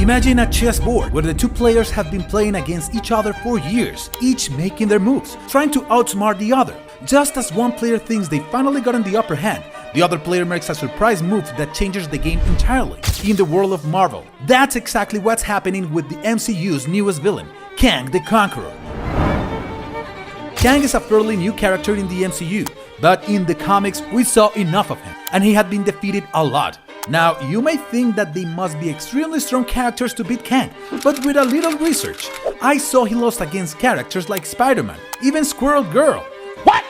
Imagine a chessboard where the two players have been playing against each other for years, each making their moves, trying to outsmart the other. Just as one player thinks they finally gotten the upper hand, the other player makes a surprise move that changes the game entirely. In the world of Marvel, that's exactly what's happening with the MCU's newest villain, Kang the Conqueror. Kang is a fairly new character in the MCU, but in the comics we saw enough of him, and he had been defeated a lot. Now, you may think that they must be extremely strong characters to beat Kang, but with a little research, I saw he lost against characters like Spider-Man, even Squirrel Girl. What?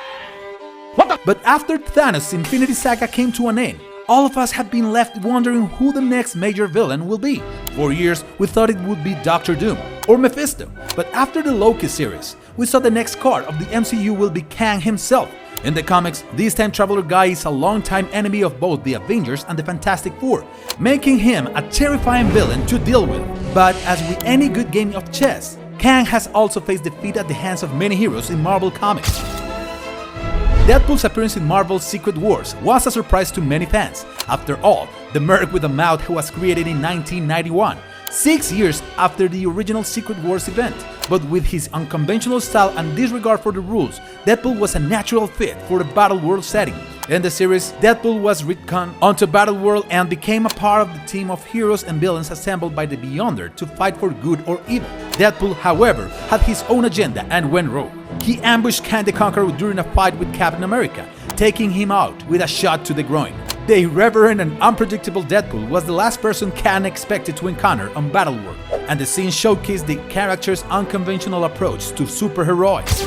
But after Thanos' Infinity Saga came to an end, all of us have been left wondering who the next major villain will be. For years, we thought it would be Doctor Doom or Mephisto, but after the Loki series, we saw the next card of the MCU will be Kang himself. In the comics, this time traveler guy is a longtime enemy of both the Avengers and the Fantastic Four, making him a terrifying villain to deal with. But as with any good game of chess, Kang has also faced defeat at the hands of many heroes in Marvel Comics. Deadpool's appearance in Marvel's Secret Wars was a surprise to many fans. After all, the Merc with a Mouth was created in 1991, 6 years after the original Secret Wars event. But with his unconventional style and disregard for the rules, Deadpool was a natural fit for the Battle World setting. In the series, Deadpool was retconned onto Battle World and became a part of the team of heroes and villains assembled by the Beyonder to fight for good or evil. Deadpool, however, had his own agenda and went rogue. He ambushed Kang the Conqueror during a fight with Captain America, taking him out with a shot to the groin. The irreverent and unpredictable Deadpool was the last person Kang expected to encounter on Battleworld, and the scene showcased the character's unconventional approach to superheroics.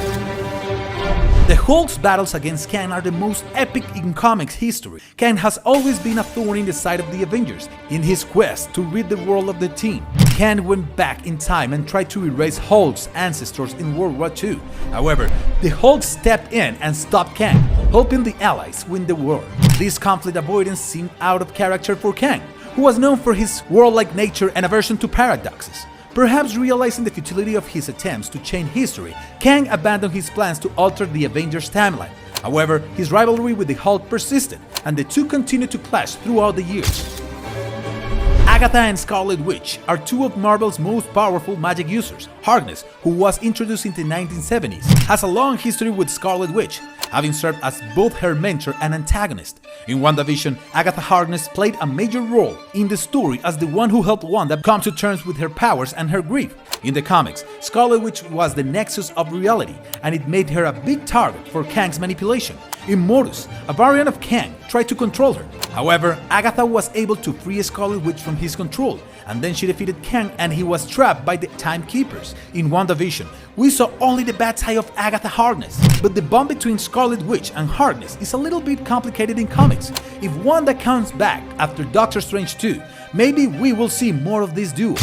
The Hulk's battles against Kang are the most epic in comics history. Kang has always been a thorn in the side of the Avengers. In his quest to rid the world of the team, Kang went back in time and tried to erase Hulk's ancestors in World War II. However, the Hulk stepped in and stopped Kang, helping the Allies win the war. This conflict avoidance seemed out of character for Kang, who was known for his warlike nature and aversion to paradoxes. Perhaps realizing the futility of his attempts to change history, Kang abandoned his plans to alter the Avengers timeline. However, his rivalry with the Hulk persisted, and the two continued to clash throughout the years. Agatha and Scarlet Witch are two of Marvel's most powerful magic users. Harkness, who was introduced in the 1970s, has a long history with Scarlet Witch, having served as both her mentor and antagonist. In WandaVision, Agatha Harkness played a major role in the story as the one who helped Wanda come to terms with her powers and her grief. In the comics, Scarlet Witch was the nexus of reality, and it made her a big target for Kang's manipulation. Immortus, a variant of Kang, tried to control her. However, Agatha was able to free Scarlet Witch from his control, and then she defeated Kang and he was trapped by the Timekeepers. In WandaVision, we saw only the bad side of Agatha Harkness, but the bond between Scarlet Witch and Harkness is a little bit complicated in comics. If Wanda comes back after Doctor Strange 2, maybe we will see more of this duo.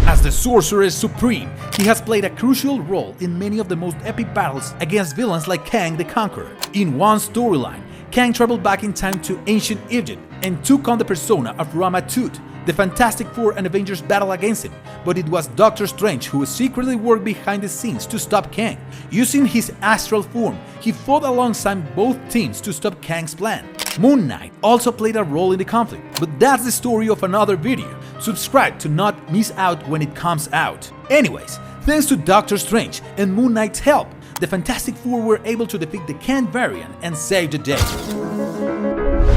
As the Sorcerer Supreme, he has played a crucial role in many of the most epic battles against villains like Kang the Conqueror. In one storyline, Kang traveled back in time to ancient Egypt and took on the persona of Rama-Tut. The Fantastic Four and Avengers battled against him, but it was Doctor Strange who secretly worked behind the scenes to stop Kang. Using his astral form, he fought alongside both teams to stop Kang's plan. Moon Knight also played a role in the conflict, but that's the story of another video. Subscribe to not miss out when it comes out. Anyways, thanks to Doctor Strange and Moon Knight's help, the Fantastic Four were able to defeat the Kang variant and save the day.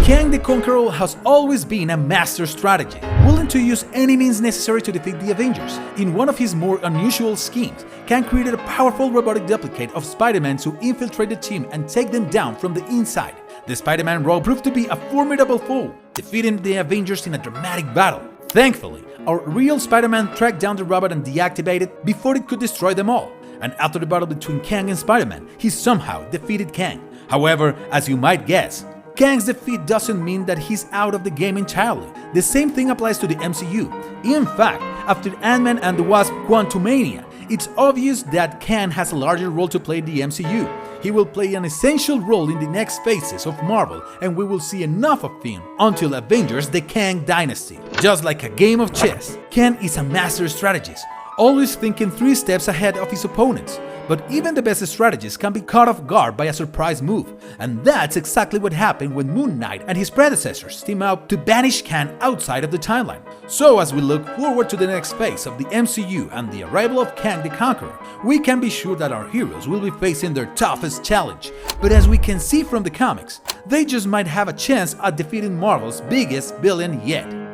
Kang the Conqueror has always been a master strategist, willing to use any means necessary to defeat the Avengers. In one of his more unusual schemes, Kang created a powerful robotic duplicate of Spider-Man to infiltrate the team and take them down from the inside. The Spider-Man role proved to be a formidable foe, defeating the Avengers in a dramatic battle. Thankfully, our real Spider-Man tracked down the robot and deactivated it before it could destroy them all. And after the battle between Kang and Spider-Man, he somehow defeated Kang. However, as you might guess, Kang's defeat doesn't mean that he's out of the game entirely. The same thing applies to the MCU. In fact, after Ant-Man and the Wasp Quantumania, it's obvious that Kang has a larger role to play in the MCU. He will play an essential role in the next phases of Marvel, and we will see enough of him until Avengers the Kang Dynasty. Just like a game of chess, Kang is a master strategist, always thinking 3 steps ahead of his opponents. But even the best strategies can be caught off guard by a surprise move, and that's exactly what happened when Moon Knight and his predecessors team up to banish Kang outside of the timeline. So as we look forward to the next phase of the MCU and the arrival of Kang the Conqueror, we can be sure that our heroes will be facing their toughest challenge. But as we can see from the comics, they just might have a chance at defeating Marvel's biggest villain yet.